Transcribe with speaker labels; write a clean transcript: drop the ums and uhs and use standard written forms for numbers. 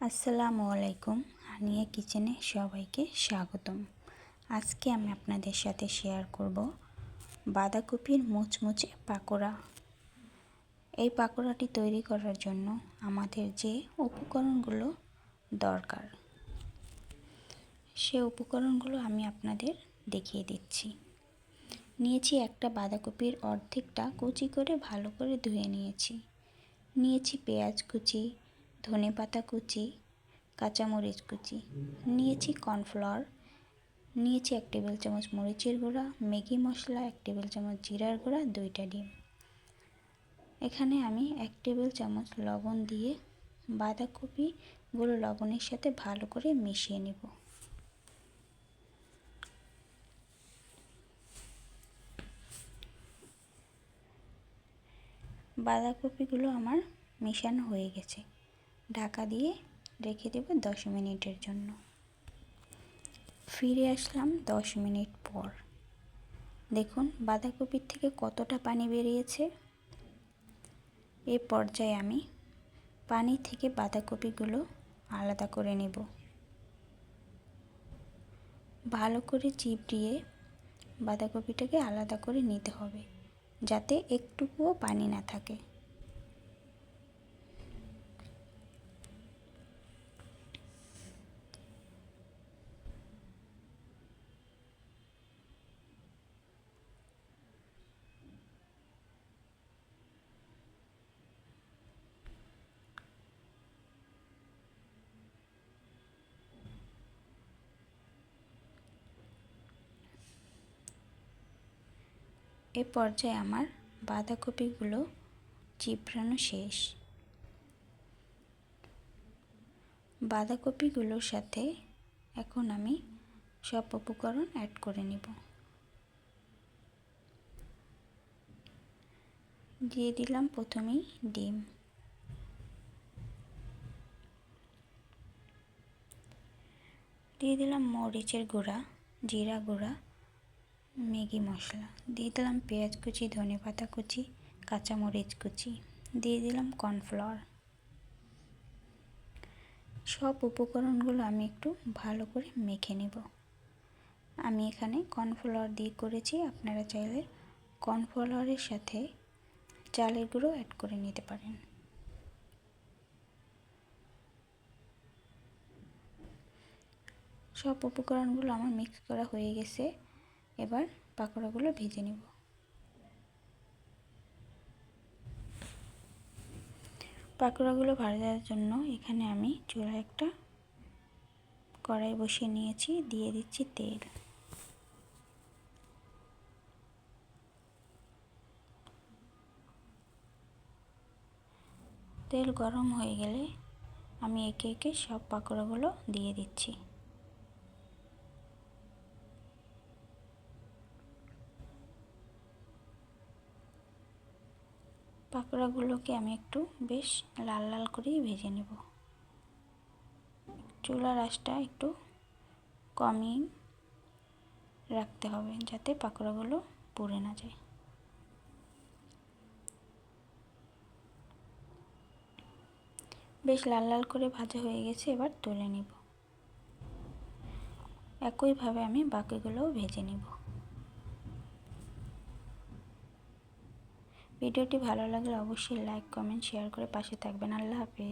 Speaker 1: আসসালামু আলাইকুম। হানিয়া কিচেনে সবাইকে স্বাগতম। আজকে আমি আপনাদের সাথে শেয়ার করব বাঁধাকপির মুচমুচে পাকোড়া। এই পাকোড়াটি তৈরি করার জন্য আমাদের যে উপকরণগুলো দরকার সে উপকরণগুলো আমি আপনাদের দেখিয়ে দিচ্ছি। নিয়েছি একটা বাঁধাকপির অর্ধেকটা কুচি করে ভালো করে ধুয়ে নিয়েছি পেঁয়াজ কুচি, ধনেপাতা কুচি, কাঁচামরিচ কুচি, নিয়েছি কর্নফ্লাওয়ার, নিয়েছি 1 টেবিল চামচ মরিচের গুঁড়া, ম্যাগি মশলা 1 টেবিল চামচ, জিরার গুঁড়া, 2টা ডিম। এখানে আমি 1 টেবিল চামচ লবণ দিয়ে বাঁধাকপিগুলো লবণের সাথে ভালো করে মিশিয়ে নেব। বাঁধাকপিগুলো আমার মেশানো হয়ে গেছে। ঢাকা দিয়ে রেখে দেব 10 মিনিটের জন্য। ফিরে আসলাম 10 মিনিট পর। দেখুন বাঁধাকপির থেকে কতটা পানি বেরিয়েছে। এই পর্যায়ে আমি পানি থেকে বাঁধাকপিগুলো আলাদা করে নেব। ভালো করে চিপড়িয়ে বাঁধাকপিটাকে আলাদা করে নিতে হবে, যাতে একটুকুও পানি না থাকে। এ পর্যায়ে আমার বাঁধাকপিগুলো চিপড়ানো শেষ। বাঁধাকপিগুলোর সাথে এখন আমি সব উপকরণ অ্যাড করে নেব। দিয়ে দিলাম প্রথমেই ডিম, দিয়ে দিলাম মরিচের গুঁড়া, জিরা গুঁড়া, ম্যাগি মশলা, দিয়ে দিলাম পেঁয়াজ কুচি, ধনেপাতা কুচি, কাঁচামরিচ কুচি, দিয়ে দিলাম কর্নফ্লাওয়ার। সব উপকরণগুলো আমি একটু ভালো করে মেখে নেব। আমি এখানে কর্নফ্লাওয়ার দিয়ে করেছি, আপনারা চাইলে কর্নফ্লাওয়ারের সাথে চালের গুঁড়ো অ্যাড করে নিতে পারেন। সব উপকরণগুলো আমার মিক্স করা হয়ে গেছে। এবার পাকোড়াগুলো ভেজে নেব। পাকোড়াগুলো ভাজার জন্য এখানে আমি চুলায় একটা কড়াই বসিয়ে নিয়েছি, দিয়ে দিচ্ছি তেল। তেল গরম হয়ে গেলে আমি একে একে সব পাকোড়াগুলো দিয়ে দিচ্ছি। পাকোড়াগুলোকে আমি একটু বেশ লাল লাল করেই ভেজে নেব। চুলার আঁচটা একটু কমই রাখতে হবে, যাতে পাকোড়াগুলো পুড়ে না যায়। বেশ লাল লাল করে ভাজা হয়ে গেছে, এবার তুলে নেব। একইভাবে আমি বাকিগুলোও ভেজে নেব। ভিডিওটি ভালো লাগলে অবশ্যই লাইক, কমেন্ট, শেয়ার করে পাশে থাকবেন। আল্লাহ হাফেজ।